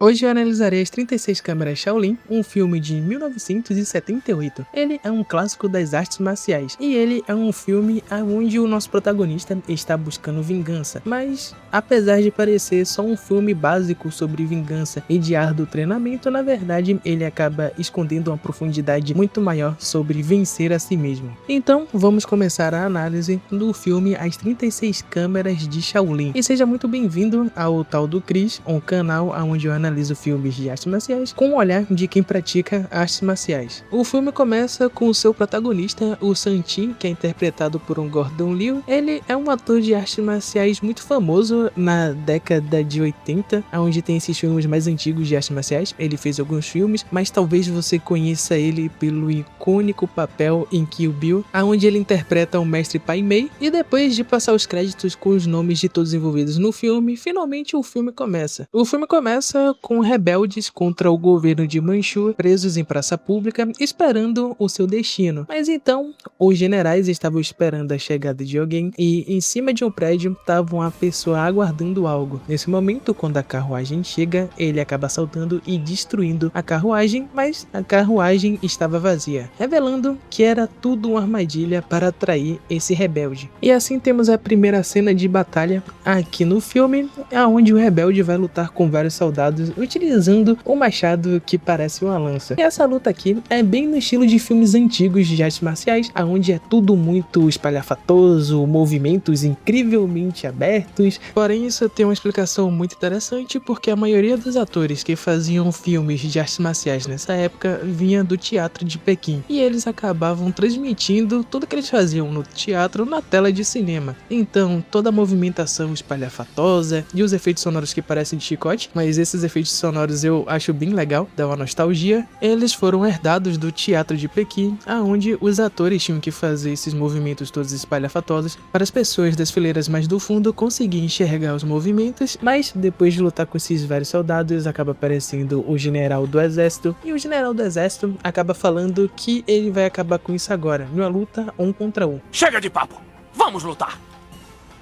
Hoje eu analisarei as 36 Câmeras Shaolin, um filme de 1978. Ele é um clássico das artes marciais, e ele é um filme onde o nosso protagonista está buscando vingança. Mas, apesar de parecer só um filme básico sobre vingança e de árduo treinamento, na verdade ele acaba escondendo uma profundidade muito maior sobre vencer a si mesmo. Então, vamos começar a análise do filme As 36 Câmeras de Shaolin. E seja muito bem-vindo ao Tal do Chris, um canal onde eu analiso filmes de artes marciais com o olhar de quem pratica artes marciais. O filme começa com o seu protagonista, o Santin, que é interpretado por um Gordon Liu. Ele é um ator de artes marciais muito famoso na década de 80, onde tem esses filmes mais antigos de artes marciais. Ele fez alguns filmes, mas talvez você conheça ele pelo icônico papel em Kill Bill, onde ele interpreta o mestre Pai Mei. E depois de passar os créditos com os nomes de todos envolvidos no filme, finalmente o filme começa. O filme começa com rebeldes contra o governo de Manchu presos em praça pública, esperando o seu destino. Mas então, os generais estavam esperando a chegada de alguém e em cima de um prédio estava uma pessoa aguardando algo. Nesse momento, quando a carruagem chega, ele acaba assaltando e destruindo a carruagem, mas a carruagem estava vazia, revelando que era tudo uma armadilha para atrair esse rebelde. E assim temos a primeira cena de batalha aqui no filme, onde o rebelde vai lutar com vários soldados utilizando um machado que parece uma lança. E essa luta aqui é bem no estilo de filmes antigos de artes marciais, onde é tudo muito espalhafatoso, movimentos incrivelmente abertos. Porém, isso tem uma explicação muito interessante, porque a maioria dos atores que faziam filmes de artes marciais nessa época vinha do teatro de Pequim, e eles acabavam transmitindo tudo que eles faziam no teatro na tela de cinema. Então, toda a movimentação espalhafatosa e os efeitos sonoros que parecem de chicote, mas esses efeitos sonoros eu acho bem legal, dá uma nostalgia. Eles foram herdados do teatro de Pequim, onde os atores tinham que fazer esses movimentos todos espalhafatosos para as pessoas das fileiras mais do fundo conseguirem enxergar os movimentos. Mas depois de lutar com esses vários soldados, acaba aparecendo o general do exército, e o general do exército acaba falando que ele vai acabar com isso agora, numa luta 1 contra 1. Chega de papo! Vamos lutar!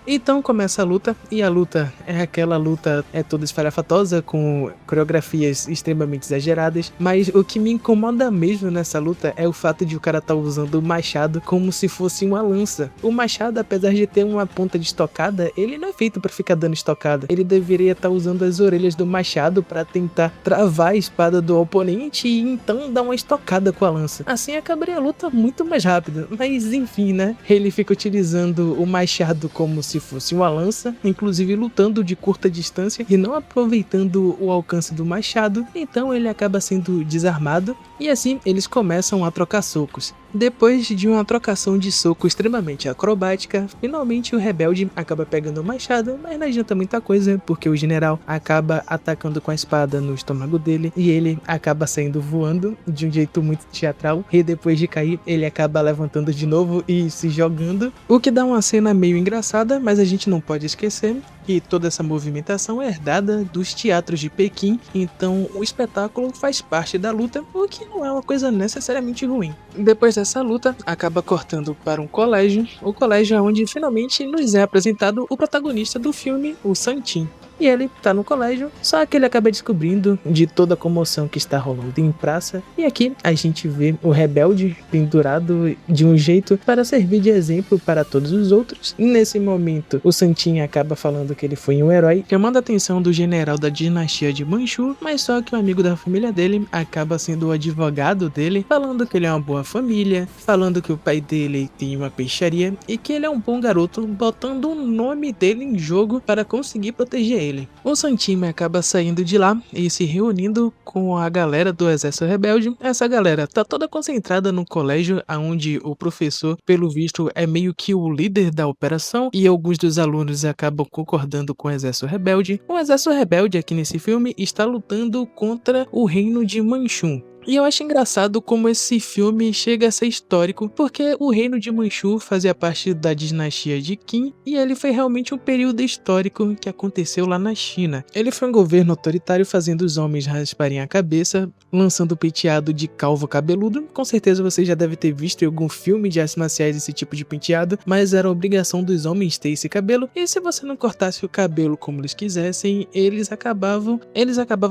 Então começa a luta, e a luta é aquela luta toda esfarrafatosa, com coreografias extremamente exageradas, mas o que me incomoda mesmo nessa luta é o fato de o cara estar usando o machado como se fosse uma lança. O machado, apesar de ter uma ponta de estocada, ele não é feito para ficar dando estocada. Ele deveria estar usando as orelhas do machado para tentar travar a espada do oponente e então dar uma estocada com a lança. Assim acabaria a luta muito mais rápido, mas enfim, né? Ele fica utilizando o machado como se fosse uma lança, inclusive lutando de curta distância e não aproveitando o alcance do machado, então ele acaba sendo desarmado, e assim eles começam a trocar socos. Depois de uma trocação de soco extremamente acrobática, finalmente o rebelde acaba pegando o machado, mas não adianta muita coisa, porque o general acaba atacando com a espada no estômago dele, e ele acaba saindo voando de um jeito muito teatral, e depois de cair, ele acaba levantando de novo e se jogando, o que dá uma cena meio engraçada, mas a gente não pode esquecer que toda essa movimentação é herdada dos teatros de Pequim, então o espetáculo faz parte da luta, o que não é uma coisa necessariamente ruim. Depois dessa luta, acaba cortando para um colégio, o colégio onde finalmente nos é apresentado o protagonista do filme, o Santin. E ele tá no colégio, só que ele acaba descobrindo de toda a comoção que está rolando em praça. E aqui a gente vê o rebelde pendurado de um jeito para servir de exemplo para todos os outros. E nesse momento, o Santin acaba falando que ele foi um herói, chamando a atenção do general da dinastia de Manchu, mas só que um amigo da família dele acaba sendo o advogado dele, falando que ele é uma boa família, falando que o pai dele tem uma peixaria e que ele é um bom garoto, botando o nome dele em jogo para conseguir proteger ele. O Santin acaba saindo de lá e se reunindo com a galera do exército rebelde. Essa galera tá toda concentrada no colégio, onde o professor, pelo visto, é meio que o líder da operação, e alguns dos alunos acabam concordando com o exército rebelde. O exército rebelde aqui nesse filme está lutando contra o reino de Manchu. E eu acho engraçado como esse filme chega a ser histórico, porque o reino de Manchu fazia parte da dinastia de Qin, e ele foi realmente um período histórico que aconteceu lá na China. Ele foi um governo autoritário fazendo os homens rasparem a cabeça, lançando o penteado de calvo cabeludo. Com certeza você já deve ter visto em algum filme de artes marciais esse tipo de penteado, mas era a obrigação dos homens ter esse cabelo, e se você não cortasse o cabelo como eles quisessem, eles acabavam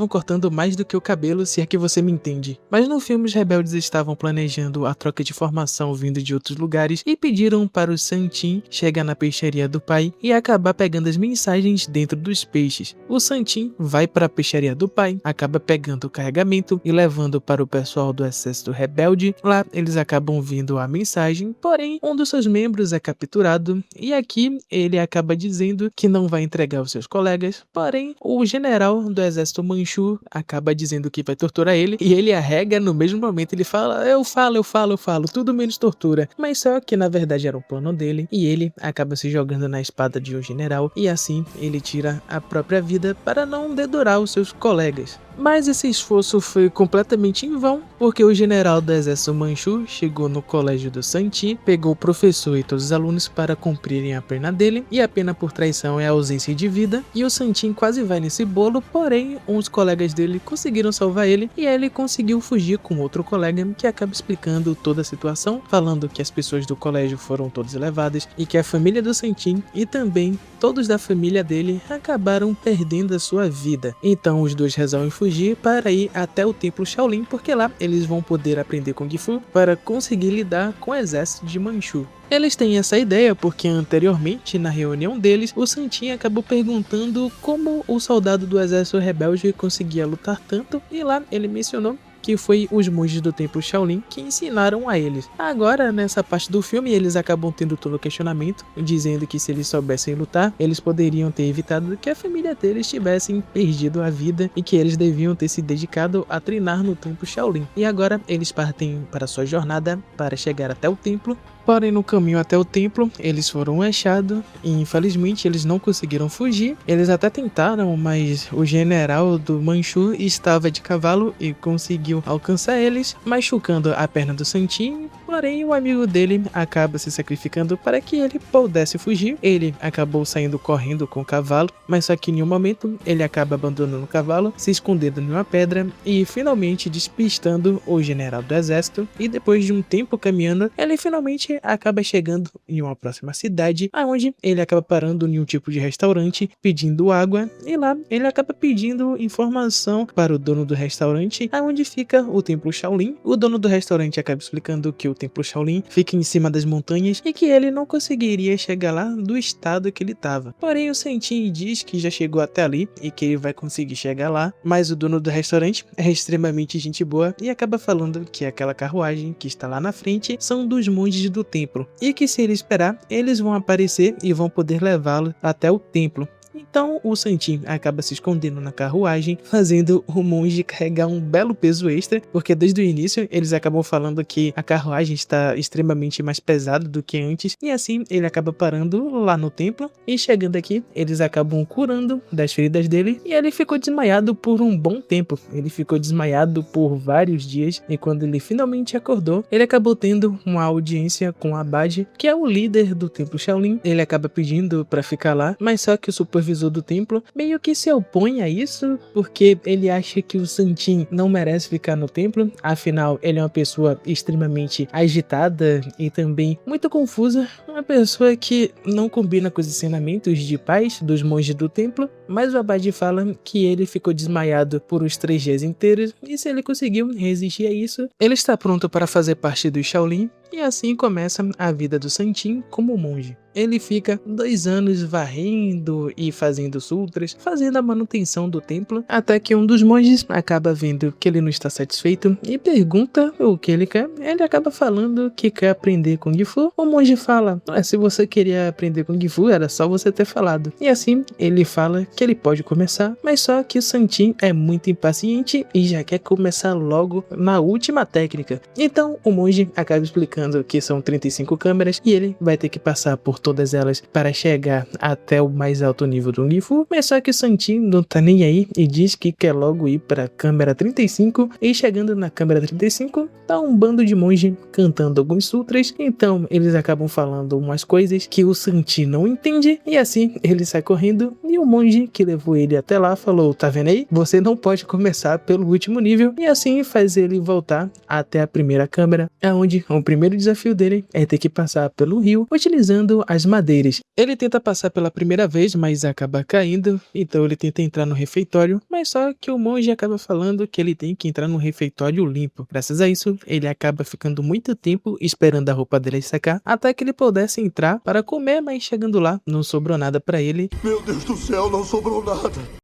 cortando mais do que o cabelo, se é que você me entende. Mas no filme os rebeldes estavam planejando a troca de informação vindo de outros lugares e pediram para o Santin chegar na peixaria do pai e acabar pegando as mensagens dentro dos peixes. O Santin vai para a peixaria do pai, acaba pegando o carregamento e levando para o pessoal do exército rebelde. Lá eles acabam vendo a mensagem, porém um dos seus membros é capturado e aqui ele acaba dizendo que não vai entregar os seus colegas, porém o general do exército Manchu acaba dizendo que vai torturar ele e ele arrega no mesmo momento. Ele fala, eu falo, tudo menos tortura. Mas só que na verdade era o plano dele e ele acaba se jogando na espada de um general e assim ele tira a própria vida para não dedurar os seus colegas. Mas esse esforço foi completamente em vão, porque o general do exército Manchu chegou no colégio do Santi, pegou o professor e todos os alunos para cumprirem a pena dele, e a pena por traição é a ausência de vida, e o Santin quase vai nesse bolo, porém uns colegas dele conseguiram salvar ele, e ele conseguiu fugir com outro colega que acaba explicando toda a situação, falando que as pessoas do colégio foram todas levadas, e que a família do Santin e também todos da família dele acabaram perdendo a sua vida. Então os dois resolvem fugir para ir até o templo Shaolin, porque lá eles vão poder aprender Kung Fu para conseguir lidar com o exército de Manchu. Eles têm essa ideia porque anteriormente, na reunião deles, o Santin acabou perguntando como o soldado do exército rebelde conseguia lutar tanto, e lá ele mencionou que foi os monges do templo Shaolin que ensinaram a eles. Agora, nessa parte do filme, eles acabam tendo todo o questionamento, dizendo que se eles soubessem lutar, eles poderiam ter evitado que a família deles tivessem perdido a vida e que eles deviam ter se dedicado a treinar no templo Shaolin. E agora, eles partem para sua jornada para chegar até o templo. Porém, no caminho até o templo, eles foram achados e infelizmente eles não conseguiram fugir. Eles até tentaram, mas o general do Manchu estava de cavalo e conseguiu alcançar eles, machucando a perna do Santin. Porém, o amigo dele acaba se sacrificando para que ele pudesse fugir. Ele acabou saindo correndo com o cavalo, mas só que em um momento ele acaba abandonando o cavalo, se escondendo em uma pedra e finalmente despistando o general do exército. E depois de um tempo caminhando, ele finalmente acaba chegando em uma próxima cidade, aonde ele acaba parando em um tipo de restaurante, pedindo água, e lá ele acaba pedindo informação para o dono do restaurante, aonde fica o templo Shaolin. O dono do restaurante acaba explicando que o templo Shaolin fica em cima das montanhas e que ele não conseguiria chegar lá do estado que ele estava. Porém, o Santin diz que já chegou até ali e que ele vai conseguir chegar lá, mas o dono do restaurante é extremamente gente boa e acaba falando que aquela carruagem que está lá na frente são dos monges do templo e que se ele esperar, eles vão aparecer e vão poder levá-lo até o templo. Então o Santin acaba se escondendo na carruagem, fazendo o monge carregar um belo peso extra, porque desde o início eles acabam falando que a carruagem está extremamente mais pesada do que antes, e assim ele acaba parando lá no templo, e chegando aqui, eles acabam curando das feridas dele, e ele ficou desmaiado por um bom tempo. Ele ficou desmaiado por vários dias, e quando ele finalmente acordou, ele acabou tendo uma audiência com o Abade, que é o líder do templo Shaolin. Ele acaba pedindo para ficar lá, mas só que o supervisor do templo meio que se opõe a isso, porque ele acha que o Santin não merece ficar no templo, afinal ele é uma pessoa extremamente agitada e também muito confusa, uma pessoa que não combina com os ensinamentos de paz dos monges do templo. Mas o Abade fala que ele ficou desmaiado por uns 3 dias inteiros, e se ele conseguiu resistir a isso, ele está pronto para fazer parte do Shaolin. E assim começa a vida do Santin como monge. Ele fica 2 anos varrendo e fazendo sutras, fazendo a manutenção do templo, até que um dos monges acaba vendo que ele não está satisfeito e pergunta o que ele quer. Ele acaba falando que quer aprender Kung Fu. O monge fala, se você queria aprender Kung Fu, era só você ter falado. E assim, ele fala que ele pode começar, mas só que o Santin é muito impaciente e já quer começar logo na última técnica. Então, o monge acaba explicando que são 35 câmeras e ele vai ter que passar por todas elas para chegar até o mais alto nível do Kung Fu, mas só que o Santin não tá nem aí e diz que quer logo ir para a câmara 35, e chegando na câmara 35 tá um bando de monge cantando alguns sutras, então eles acabam falando umas coisas que o Santin não entende, e assim ele sai correndo, e o monge que levou ele até lá falou: tá vendo aí? Você não pode começar pelo último nível, e assim faz ele voltar até a primeira câmara, onde o primeiro desafio dele é ter que passar pelo rio utilizando as madeiras. Ele tenta passar pela primeira vez, mas acaba caindo, então ele tenta entrar no refeitório, mas só que o monge acaba falando que ele tem que entrar no refeitório limpo. Graças a isso, ele acaba ficando muito tempo esperando a roupa dele secar, até que ele pudesse entrar para comer, mas chegando lá, não sobrou nada para ele. Meu Deus do céu, não sobrou nada.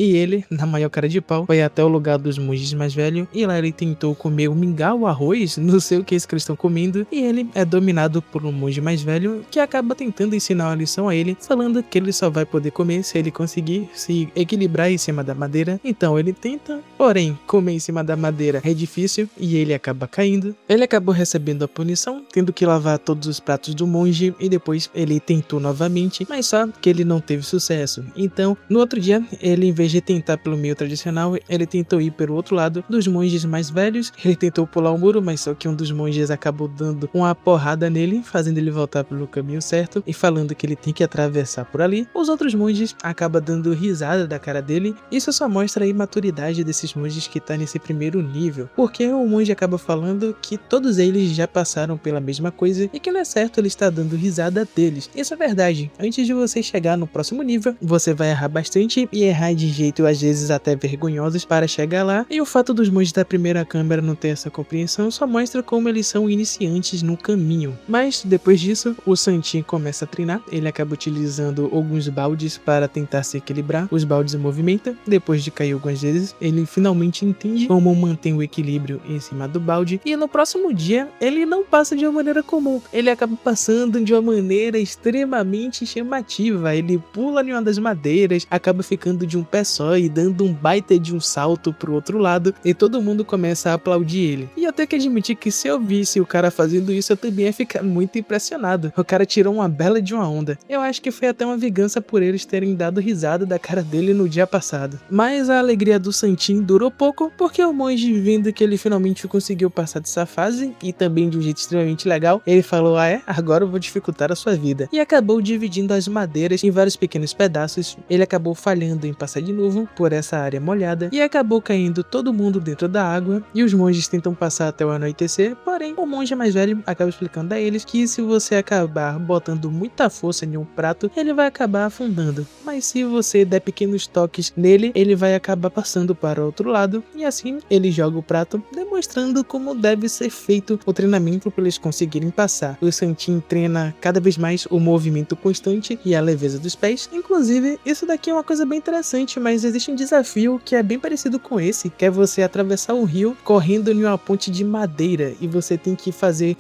E ele, na maior cara de pau, foi até o lugar dos monges mais velhos, e lá ele tentou comer o mingau, o arroz, não sei o que é isso que eles estão comendo, e ele é dominado por um monge mais velho, que acaba tentando ensinar uma lição a ele, falando que ele só vai poder comer se ele conseguir se equilibrar em cima da madeira. Então ele tenta, porém, comer em cima da madeira é difícil, e ele acaba caindo. Ele acabou recebendo a punição, tendo que lavar todos os pratos do monge, e depois ele tentou novamente, mas só que ele não teve sucesso. Então, no outro dia, ele, em vez de tentar pelo meio tradicional, ele tentou ir pelo outro lado dos monges mais velhos. Ele tentou pular o muro, mas só que um dos monges acabou dando uma porrada nele, fazendo ele voltar pelo caminho certo e falando que ele tem que atravessar por ali. Os outros monges acabam dando risada da cara dele. Isso só mostra a imaturidade desses monges que tá nesse primeiro nível, porque o monge acaba falando que todos eles já passaram pela mesma coisa e que não é certo ele estar dando risada deles. Isso é verdade. Antes de você chegar no próximo nível, você vai errar bastante, e errar de jeito às vezes até vergonhosos para chegar lá, e o fato dos monges da primeira câmara não ter essa compreensão só mostra como eles são iniciantes no caminho. Mas depois disso, o Santin começa a treinar. Ele acaba utilizando alguns baldes para tentar se equilibrar. Os baldes se movimentam, depois de cair algumas vezes ele finalmente entende como manter o equilíbrio em cima do balde, e no próximo dia ele não passa de uma maneira comum, ele acaba passando de uma maneira extremamente chamativa. Ele pula em uma das madeiras, acaba ficando de um pé só e dando um baita de um salto pro outro lado, e todo mundo começa a aplaudir ele. E eu tenho que admitir que se eu visse o cara fazendo isso, eu também ia ficar muito impressionado. O cara tirou uma bela de uma onda. Eu acho que foi até uma vingança por eles terem dado risada da cara dele no dia passado. Mas a alegria do Santin durou pouco, porque o monge, vendo que ele finalmente conseguiu passar dessa fase, e também de um jeito extremamente legal, ele falou: ah é? Agora eu vou dificultar a sua vida. E acabou dividindo as madeiras em vários pequenos pedaços. Ele acabou falhando em passar de novo por essa área molhada, e acabou caindo todo mundo dentro da água, e os monges tentam passar até o anoitecer, porém o monge mais velho acaba explicando a eles que se você acabar botando muita força em um prato, ele vai acabar afundando, mas se você der pequenos toques nele, ele vai acabar passando para o outro lado, e assim ele joga o prato, demonstrando como deve ser feito o treinamento para eles conseguirem passar. O Santin treina cada vez mais o movimento constante e a leveza dos pés. Inclusive, isso daqui é uma coisa bem interessante, mas existe um desafio que é bem parecido com esse, que é você atravessar um rio correndo em uma ponte de madeira, e você tem que fazer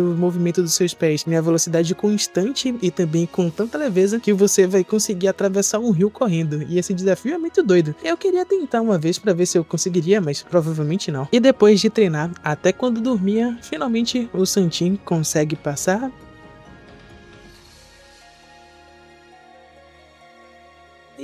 o movimento dos seus pés em uma velocidade constante e também com tanta leveza que você vai conseguir atravessar um rio correndo. E esse desafio é muito doido. Eu queria tentar uma vez para ver se eu conseguiria, mas provavelmente não. E depois de treinar até quando dormia, finalmente o Santin consegue passar.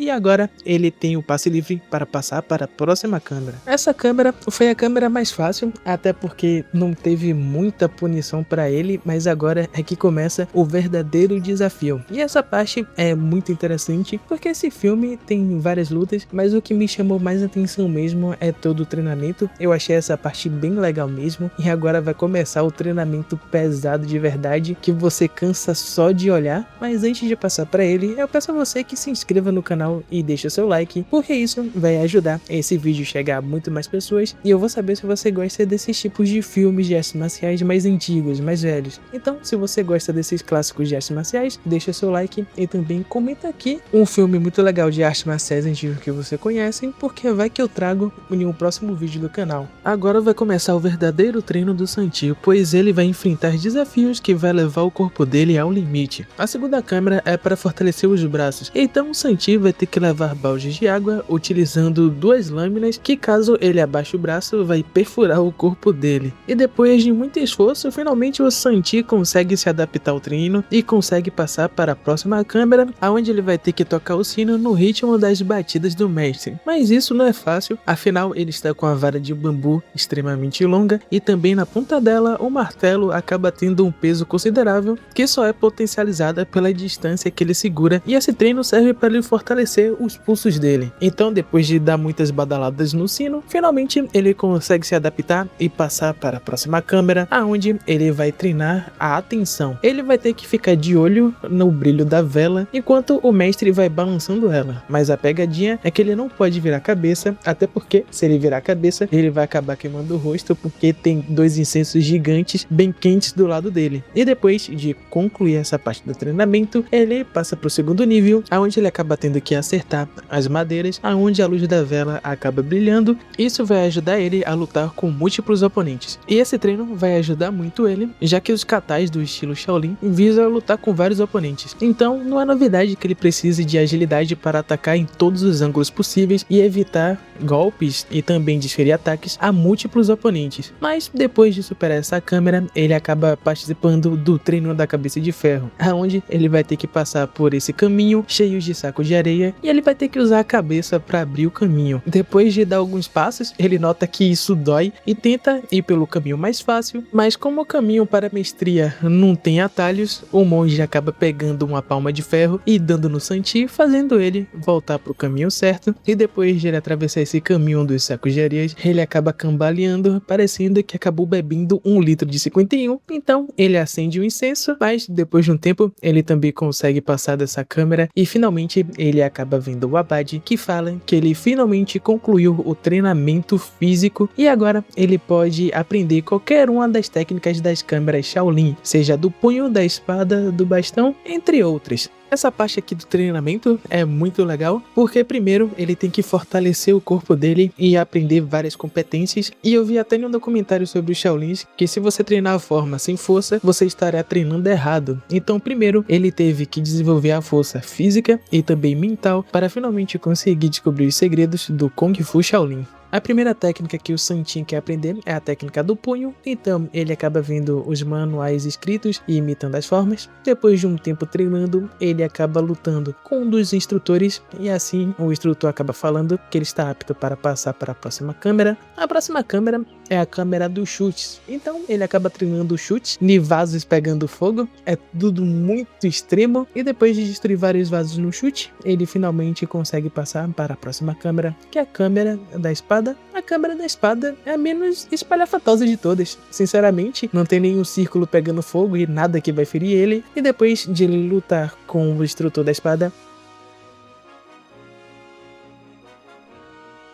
E agora ele tem o passe livre para passar para a próxima câmara. Essa câmara foi a câmara mais fácil, até porque não teve muita punição para ele, mas agora é que começa o verdadeiro desafio. E essa parte é muito interessante, porque esse filme tem várias lutas, mas o que me chamou mais atenção mesmo é todo o treinamento. Eu achei essa parte bem legal mesmo, e agora vai começar o treinamento pesado de verdade, que você cansa só de olhar. Mas antes de passar para ele, eu peço a você que se inscreva no canal e deixa o seu like, porque isso vai ajudar esse vídeo chegar a muito mais pessoas, e eu vou saber se você gosta desses tipos de filmes de artes marciais mais antigos, mais velhos. Então, se você gosta desses clássicos de artes marciais, deixa seu like e também comenta aqui um filme muito legal de artes marciais antigo que você conhece, porque vai que eu trago em um próximo vídeo do canal. Agora vai começar o verdadeiro treino do Santin, pois ele vai enfrentar desafios que vai levar o corpo dele ao limite. A segunda câmera é para fortalecer os braços, então o Santin vai ter que levar baldes de água utilizando 2 lâminas que, caso ele abaixe o braço, vai perfurar o corpo dele. E depois de muito esforço, finalmente o Santi consegue se adaptar ao treino e consegue passar para a próxima câmera, aonde ele vai ter que tocar o sino no ritmo das batidas do mestre. Mas isso não é fácil, afinal ele está com a vara de bambu extremamente longa e também na ponta dela o martelo acaba tendo um peso considerável que só é potencializada pela distância que ele segura, e esse treino serve para ele fortalecer os pulsos dele. Então, depois de dar muitas badaladas no sino, finalmente ele consegue se adaptar e passar para a próxima câmera, aonde ele vai treinar a atenção. Ele vai ter que ficar de olho no brilho da vela enquanto o mestre vai balançando ela, mas a pegadinha é que ele não pode virar a cabeça, até porque se ele virar a cabeça ele vai acabar queimando o rosto, porque tem 2 incensos gigantes bem quentes do lado dele. E depois de concluir essa parte do treinamento, ele passa para o segundo nível, aonde ele acaba tendo que acertar as madeiras, aonde a luz da vela acaba brilhando. Isso vai ajudar ele a lutar com múltiplos oponentes, e esse treino vai ajudar muito ele, já que os katais do estilo Shaolin visam lutar com vários oponentes. Então não é novidade que ele precise de agilidade para atacar em todos os ângulos possíveis e evitar golpes e também desferir ataques a múltiplos oponentes. Mas depois de superar essa câmera, ele acaba participando do treino da cabeça de ferro, aonde ele vai ter que passar por esse caminho cheio de sacos de areia e ele vai ter que usar a cabeça para abrir o caminho. Depois de dar alguns passos, ele nota que isso dói e tenta ir pelo caminho mais fácil, mas como o caminho para a mestria não tem atalhos, o monge acaba pegando uma palma de ferro e dando no Santi, fazendo ele voltar para o caminho certo. E depois de ele atravessar esse caminho dos sacos de areias, ele acaba cambaleando, parecendo que acabou bebendo 1 litro de 51. Então ele acende o incenso, mas depois de um tempo ele também consegue passar dessa câmera e finalmente ele acaba vendo o Abade, que fala que ele finalmente concluiu o treinamento físico e agora ele pode aprender qualquer uma das técnicas das câmeras Shaolin, seja do punho, da espada, do bastão, entre outras. Essa parte aqui do treinamento é muito legal, porque primeiro ele tem que fortalecer o corpo dele e aprender várias competências, e eu vi até em um documentário sobre os Shaolins que se você treinar a forma sem força, você estará treinando errado. Então primeiro ele teve que desenvolver a força física e também mental para finalmente conseguir descobrir os segredos do Kung Fu Shaolin. A primeira técnica que o Santin quer aprender é a técnica do punho, então ele acaba vendo os manuais escritos e imitando as formas. Depois de um tempo treinando, ele acaba lutando com um dos instrutores e assim o instrutor acaba falando que ele está apto para passar para a próxima câmera. A próxima câmera é a câmera dos chutes, então ele acaba treinando chutes de vasos pegando fogo, é tudo muito extremo, e depois de destruir vários vasos no chute, ele finalmente consegue passar para a próxima câmera, que é a câmera da espada. A câmera da espada é a menos espalhafatosa de todas. Sinceramente, não tem nenhum círculo pegando fogo e nada que vai ferir ele. E depois de ele lutar com o instrutor da espada,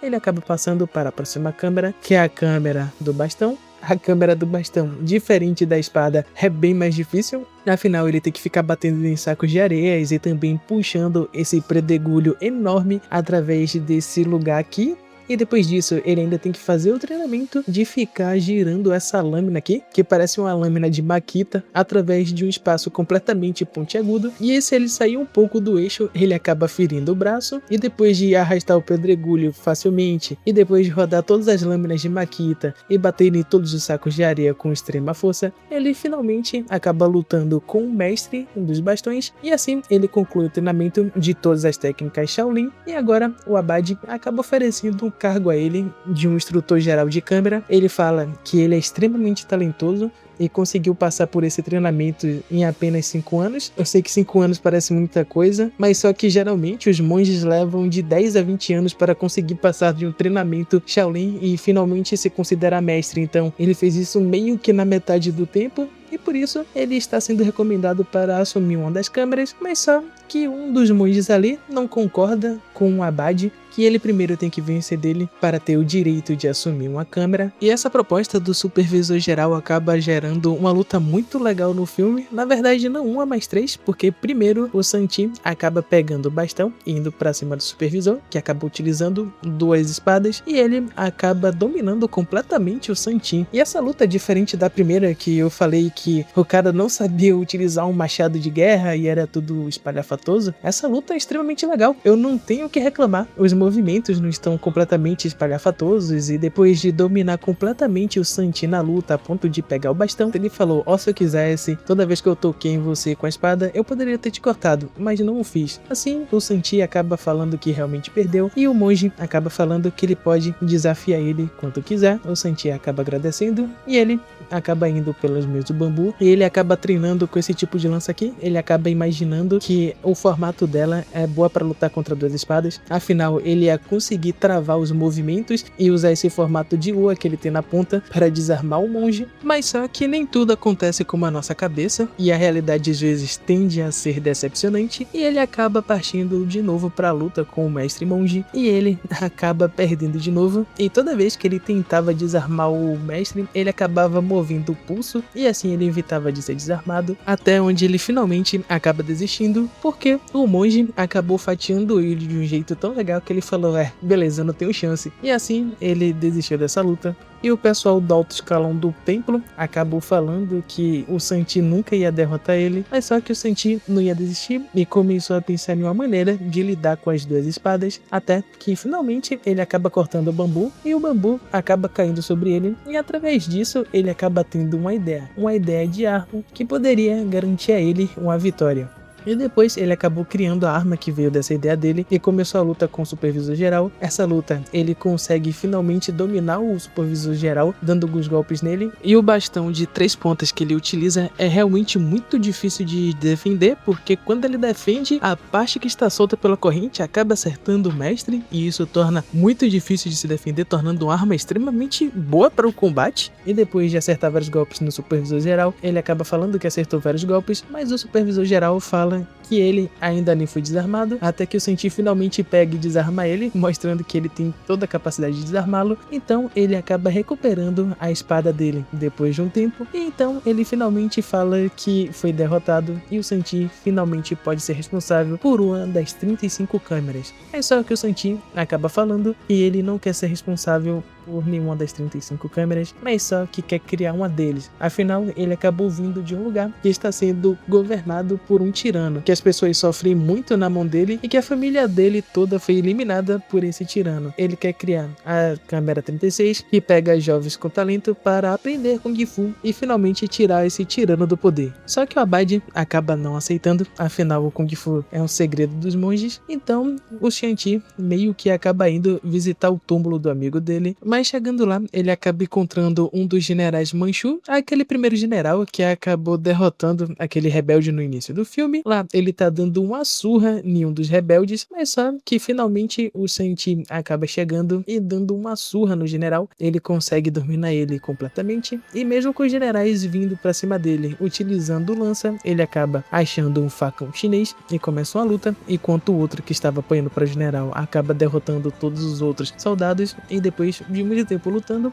ele acaba passando para a próxima câmera, que é a câmera do bastão. A câmera do bastão, diferente da espada, é bem mais difícil. Afinal, ele tem que ficar batendo em sacos de areias e também puxando esse predegulho enorme através desse lugar aqui. E depois disso, ele ainda tem que fazer o treinamento de ficar girando essa lâmina aqui, que parece uma lâmina de Makita, através de um espaço completamente pontiagudo. E se ele sair um pouco do eixo, ele acaba ferindo o braço. E depois de arrastar o pedregulho facilmente, e depois de rodar todas as lâminas de Makita e bater em todos os sacos de areia com extrema força, ele finalmente acaba lutando com o mestre dos bastões. E assim, ele conclui o treinamento de todas as técnicas Shaolin. E agora, o Abade acaba oferecendo um cargo a ele de um instrutor geral de câmera. Ele fala que ele é extremamente talentoso e conseguiu passar por esse treinamento em apenas 5 anos. Eu sei que 5 anos parece muita coisa, mas só que geralmente os monges levam de 10 a 20 anos para conseguir passar de um treinamento Shaolin e finalmente se considerar mestre. Então ele fez isso meio que na metade do tempo, e por isso ele está sendo recomendado para assumir uma das câmeras, mas só que um dos monges ali não concorda com o Abade, que ele primeiro tem que vencer dele para ter o direito de assumir uma câmera. E essa proposta do supervisor geral acaba gerando uma luta muito legal no filme. Na verdade, não uma, mas três, porque primeiro o Santi acaba pegando o bastão e indo para cima do supervisor, que acaba utilizando duas espadas, e ele acaba dominando completamente o Santi. E essa luta é diferente da primeira, que eu falei que o cara não sabia utilizar um machado de guerra e era tudo espalhafatoso. Essa luta é extremamente legal, eu não tenho o que reclamar. Os movimentos não estão completamente espalhafatosos, e depois de dominar completamente o Santi na luta a ponto de pegar o bastão, ele falou: ó, se eu quisesse, toda vez que eu toquei em você com a espada, eu poderia ter te cortado, mas não o fiz. Assim, o Santi acaba falando que realmente perdeu, e o monge acaba falando que ele pode desafiar ele quanto quiser. O Santi acaba agradecendo, e ele acaba indo pelos meios do bambu, e ele acaba treinando com esse tipo de lança aqui. Ele acaba imaginando que o formato dela é boa para lutar contra duas espadas, afinal ele ia conseguir travar os movimentos e usar esse formato de lua que ele tem na ponta para desarmar o monge. Mas só que nem tudo acontece como a nossa cabeça, e a realidade às vezes tende a ser decepcionante, e ele acaba partindo de novo para a luta com o mestre monge, e ele acaba perdendo de novo. E toda vez que ele tentava desarmar o mestre, ele acabava movendo o pulso, e assim ele evitava de ser desarmado, até onde ele finalmente acaba desistindo, porque o monge acabou fatiando ele de um jeito tão legal que ele falou: beleza, eu não tenho chance. E assim ele desistiu dessa luta. E o pessoal do alto escalão do templo acabou falando que o Santi nunca ia derrotar ele, mas só que o Santi não ia desistir e começou a pensar em uma maneira de lidar com as duas espadas, até que finalmente ele acaba cortando o bambu, e o bambu acaba caindo sobre ele, e através disso ele acaba tendo uma ideia de arma que poderia garantir a ele uma vitória. E depois ele acabou criando a arma que veio dessa ideia dele e começou a luta com o supervisor geral. Essa luta ele consegue finalmente dominar o supervisor geral, dando alguns golpes nele, e o bastão de 3 pontas que ele utiliza é realmente muito difícil de defender, porque quando ele defende, a parte que está solta pela corrente acaba acertando o mestre, e isso torna muito difícil de se defender, tornando uma arma extremamente boa para o combate. E depois de acertar vários golpes no supervisor geral, ele acaba falando que acertou vários golpes, mas o supervisor geral fala que ele ainda nem foi desarmado, até que o Santi finalmente pega e desarma ele, mostrando que ele tem toda a capacidade de desarmá-lo. Então ele acaba recuperando a espada dele depois de um tempo, e então ele finalmente fala que foi derrotado, e o Santi finalmente pode ser responsável por uma das 35 câmeras. É só que o Santi acaba falando que ele não quer ser responsável por nenhuma das 35 câmeras, mas só que quer criar uma deles. Afinal, ele acabou vindo de um lugar que está sendo governado por um tirano, que as pessoas sofrem muito na mão dele e que a família dele toda foi eliminada por esse tirano. Ele quer criar a câmera 36, que pega jovens com talento para aprender Kung Fu e finalmente tirar esse tirano do poder. Só que o Abade acaba não aceitando, afinal o Kung Fu é um segredo dos monges, então o Shanti meio que acaba indo visitar o túmulo do amigo dele, mas chegando lá, ele acaba encontrando um dos generais Manchu, aquele primeiro general que acabou derrotando aquele rebelde no início do filme. Lá, ele tá dando uma surra em um dos rebeldes, mas só que finalmente o Santi acaba chegando e dando uma surra no general. Ele consegue dominar ele completamente, e mesmo com os generais vindo pra cima dele, utilizando lança, ele acaba achando um facão chinês e começa uma luta, enquanto o outro que estava apanhando para o general acaba derrotando todos os outros soldados, e depois de muito tempo lutando,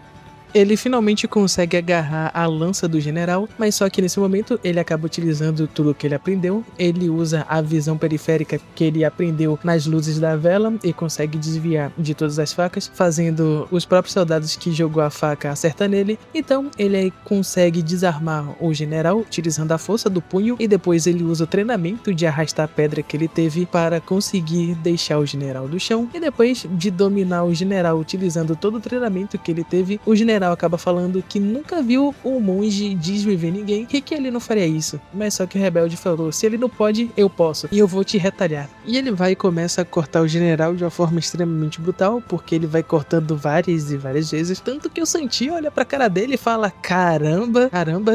ele finalmente consegue agarrar a lança do general, mas só que nesse momento ele acaba utilizando tudo que ele aprendeu. Ele usa a visão periférica que ele aprendeu nas luzes da vela e consegue desviar de todas as facas, fazendo os próprios soldados que jogou a faca acertar nele. Então ele consegue desarmar o general utilizando a força do punho, e depois ele usa o treinamento de arrastar a pedra que ele teve para conseguir deixar o general do chão. E depois de dominar o general utilizando todo o treinamento que ele teve, o general acaba falando que nunca viu o monge desviver ninguém e que ele não faria isso. Mas só que o rebelde falou: se ele não pode, eu posso, e eu vou te retalhar. E ele vai e começa a cortar o general de uma forma extremamente brutal, porque ele vai cortando várias e várias vezes, tanto que o Santi olha pra cara dele e fala: caramba,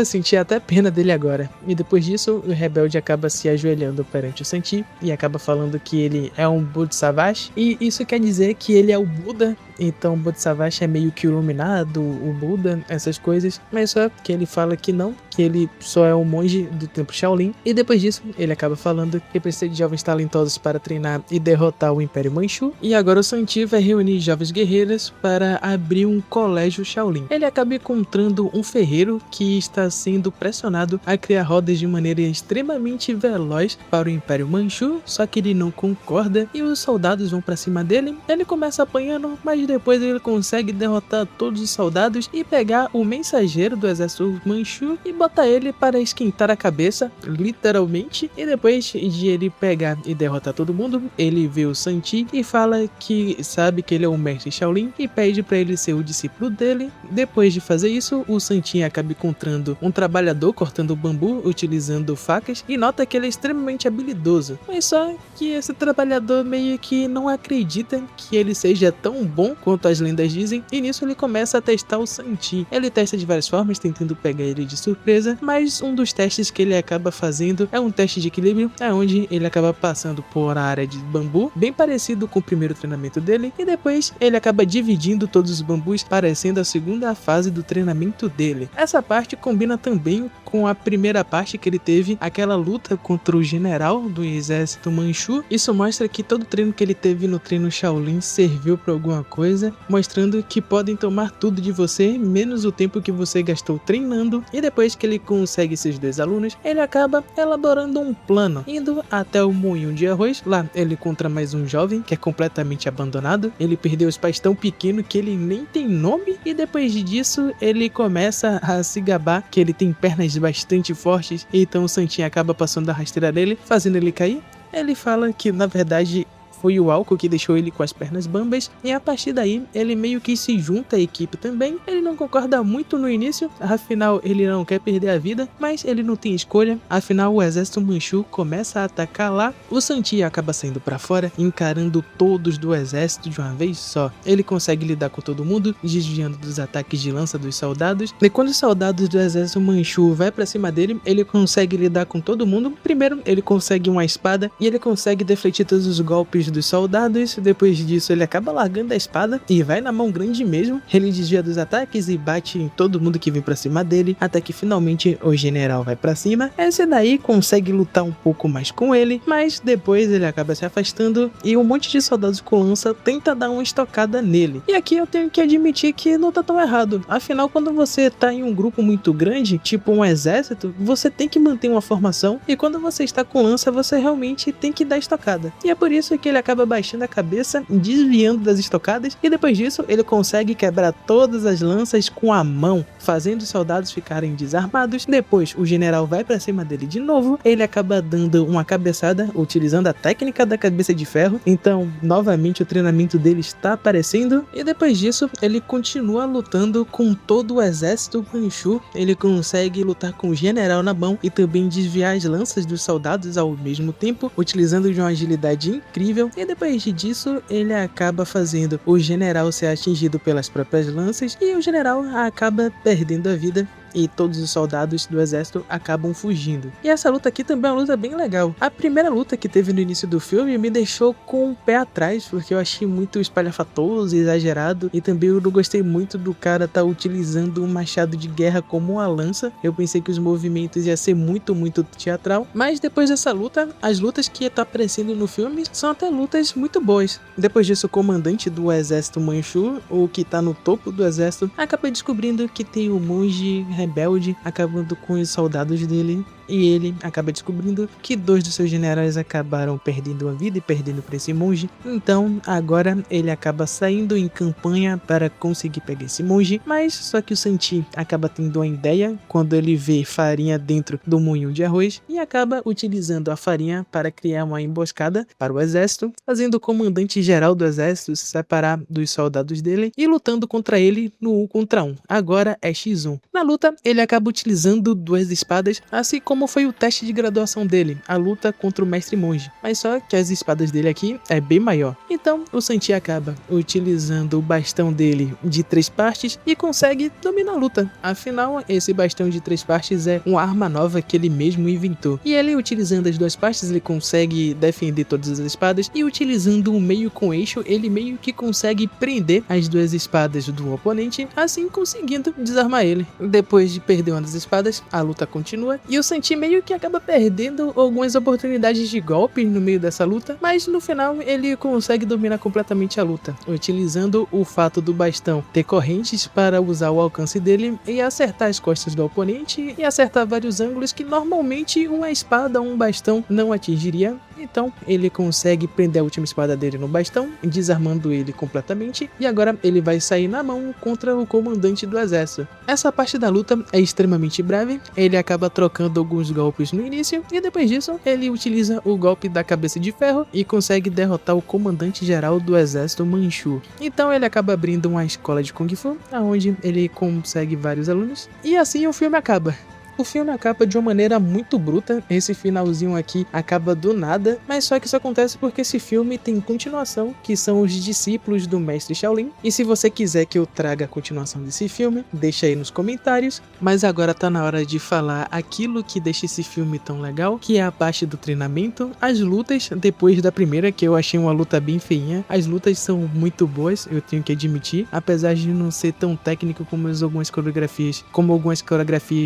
senti até pena dele agora. E depois disso, o rebelde acaba se ajoelhando perante o Santi e acaba falando que ele é um Bodhisattva, e isso quer dizer que ele é o Buda. Então o Bodhisattva é meio que iluminado, o Buda, essas coisas, mas só que ele fala que não, que ele só é um monge do templo Shaolin, e depois disso ele acaba falando que precisa de jovens talentosos para treinar e derrotar o Império Manchu, e agora o Santi vai reunir jovens guerreiras para abrir um colégio Shaolin. Ele acaba encontrando um ferreiro que está sendo pressionado a criar rodas de maneira extremamente veloz para o Império Manchu, só que ele não concorda e os soldados vão para cima dele. Ele começa apanhando, mas depois ele consegue derrotar todos os soldados e pegar o mensageiro do exército Manchu e botar ele para esquentar a cabeça, literalmente. E depois de ele pegar e derrotar todo mundo, ele vê o Santi e fala que sabe que ele é o mestre Shaolin e pede para ele ser o discípulo dele. Depois de fazer isso, o Santi acaba encontrando um trabalhador cortando bambu utilizando facas e nota que ele é extremamente habilidoso, mas só que esse trabalhador meio que não acredita que ele seja tão bom quanto as lendas dizem, e nisso ele começa a testar o Santi. Ele testa de várias formas, tentando pegar ele de surpresa, mas um dos testes que ele acaba fazendo é um teste de equilíbrio, onde ele acaba passando por a área de bambu, bem parecido com o primeiro treinamento dele, e depois ele acaba dividindo todos os bambus, parecendo a segunda fase do treinamento dele. Essa parte combina também com a primeira parte que ele teve, aquela luta contra o general do exército Manchu. Isso mostra que todo o treino que ele teve no treino Shaolin serviu para alguma coisa, mostrando que podem tomar tudo de você, menos o tempo que você gastou treinando. E depois que ele consegue esses dois alunos, ele acaba elaborando um plano, indo até o moinho de arroz. Lá ele encontra mais um jovem que é completamente abandonado. Ele perdeu os pais tão pequeno que ele nem tem nome, e depois disso ele começa a se gabar que ele tem pernas bastante fortes, então o Santinho acaba passando a rasteira dele, fazendo ele cair. Ele fala que na verdade foi o álcool que deixou ele com as pernas bambas, e a partir daí ele meio que se junta à equipe também. Ele não concorda muito no início, afinal ele não quer perder a vida, mas ele não tem escolha, afinal o exército Manchu começa a atacar lá. O Santi acaba saindo pra fora, encarando todos do exército de uma vez só. Ele consegue lidar com todo mundo, desviando dos ataques de lança dos soldados, e quando os soldados do exército Manchu vai pra cima dele, ele consegue lidar com todo mundo. Primeiro ele consegue uma espada e ele consegue defletir todos os golpes dos soldados. Depois disso ele acaba largando a espada e vai na mão grande mesmo. Ele desvia dos ataques e bate em todo mundo que vem pra cima dele, até que finalmente o general vai pra cima. Esse daí consegue lutar um pouco mais com ele, mas depois ele acaba se afastando e um monte de soldados com lança tenta dar uma estocada nele. E aqui eu tenho que admitir que não tá tão errado, afinal quando você tá em um grupo muito grande, tipo um exército, você tem que manter uma formação, e quando você está com lança você realmente tem que dar estocada. E é por isso que ele acaba baixando a cabeça, desviando das estocadas, e depois disso ele consegue quebrar todas as lanças com a mão, fazendo os soldados ficarem desarmados. Depois o general vai pra cima dele de novo, ele acaba dando uma cabeçada, utilizando a técnica da cabeça de ferro, então novamente o treinamento dele está aparecendo, e depois disso ele continua lutando com todo o exército Manchu. Ele consegue lutar com o general na mão e também desviar as lanças dos soldados ao mesmo tempo, utilizando de uma agilidade incrível. E depois disso ele acaba fazendo o general ser atingido pelas próprias lanças, e o general acaba perdendo a vida, e todos os soldados do exército acabam fugindo. E essa luta aqui também é uma luta bem legal. A primeira luta que teve no início do filme me deixou com o pé atrás, porque eu achei muito espalhafatoso e exagerado, e também eu não gostei muito do cara tá utilizando um machado de guerra como uma lança. Eu pensei que os movimentos ia ser muito teatral, mas depois dessa luta, as lutas que tá aparecendo no filme são até lutas muito boas. Depois disso, o comandante do exército Manchu, o que tá no topo do exército, acaba descobrindo que tem um monge rebelde acabando com os soldados dele, e ele acaba descobrindo que dois dos seus generais acabaram perdendo a vida e perdendo para esse monge. Então agora ele acaba saindo em campanha para conseguir pegar esse monge, mas só que o Santi acaba tendo uma ideia quando ele vê farinha dentro do moinho de arroz, e acaba utilizando a farinha para criar uma emboscada para o exército, fazendo o comandante geral do exército se separar dos soldados dele e lutando contra ele no 1 contra 1. Agora é X1. Na luta ele acaba utilizando duas espadas, assim como como foi o teste de graduação dele, a luta contra o mestre monge, mas só que as espadas dele aqui é bem maior. Então o Santi acaba utilizando o bastão dele de 3 partes e consegue dominar a luta. Afinal, esse bastão de 3 partes é uma arma nova que ele mesmo inventou. E ele, utilizando as 2 partes, ele consegue defender todas as espadas, e utilizando o meio com eixo, ele meio que consegue prender as 2 espadas do oponente, assim conseguindo desarmar ele. Depois de perder uma das espadas, a luta continua e o Santi meio que acaba perdendo algumas oportunidades de golpe no meio dessa luta, mas no final ele consegue dominar completamente a luta, utilizando o fato do bastão ter correntes para usar o alcance dele e acertar as costas do oponente e acertar vários ângulos que normalmente uma espada ou um bastão não atingiria. Então ele consegue prender a última espada dele no bastão, desarmando ele completamente, e agora ele vai sair na mão contra o comandante do exército. Essa parte da luta é extremamente breve, ele acaba trocando alguns golpes no início, e depois disso ele utiliza o golpe da cabeça de ferro e consegue derrotar o comandante geral do exército Manchu. Então ele acaba abrindo uma escola de Kung Fu, onde ele consegue vários alunos, e assim o filme acaba. O filme acaba de uma maneira muito bruta, esse finalzinho aqui acaba do nada, mas só que isso acontece porque esse filme tem continuação, que são os discípulos do mestre Shaolin, e se você quiser que eu traga a continuação desse filme, deixa aí nos comentários, mas agora tá na hora de falar aquilo que deixa esse filme tão legal, que é a parte do treinamento, as lutas, depois da primeira, que eu achei uma luta bem feinha, as lutas são muito boas, eu tenho que admitir, apesar de não ser tão técnico como algumas coreografias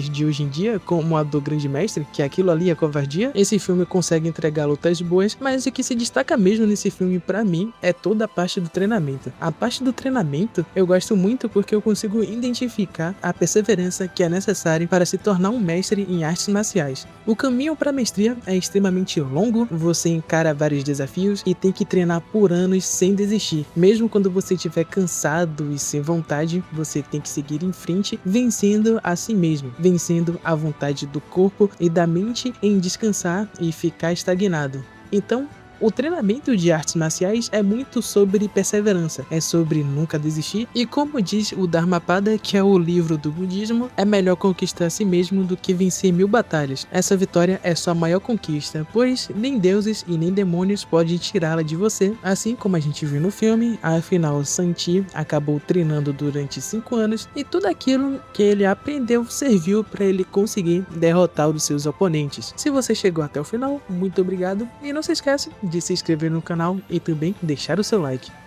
de hoje em dia, como a do Grande Mestre, que aquilo ali é covardia. Esse filme consegue entregar lutas boas, mas o que se destaca mesmo nesse filme pra mim é toda a parte do treinamento. A parte do treinamento eu gosto muito porque eu consigo identificar a perseverança que é necessária para se tornar um mestre em artes marciais. O caminho para a mestria é extremamente longo, você encara vários desafios e tem que treinar por anos sem desistir. Mesmo quando você estiver cansado e sem vontade, você tem que seguir em frente, vencendo a si mesmo, vencendo a vontade do corpo e da mente em descansar e ficar estagnado. Então, o treinamento de artes marciais é muito sobre perseverança, é sobre nunca desistir, e como diz o Dharmapada, que é o livro do budismo, é melhor conquistar a si mesmo do que vencer 1000 batalhas. Essa vitória é sua maior conquista, pois nem deuses e nem demônios podem tirá-la de você, assim como a gente viu no filme. Afinal, Santi acabou treinando durante 5 anos e tudo aquilo que ele aprendeu serviu para ele conseguir derrotar os seus oponentes. Se você chegou até o final, muito obrigado, e não se esquece de se inscrever no canal e também deixar o seu like.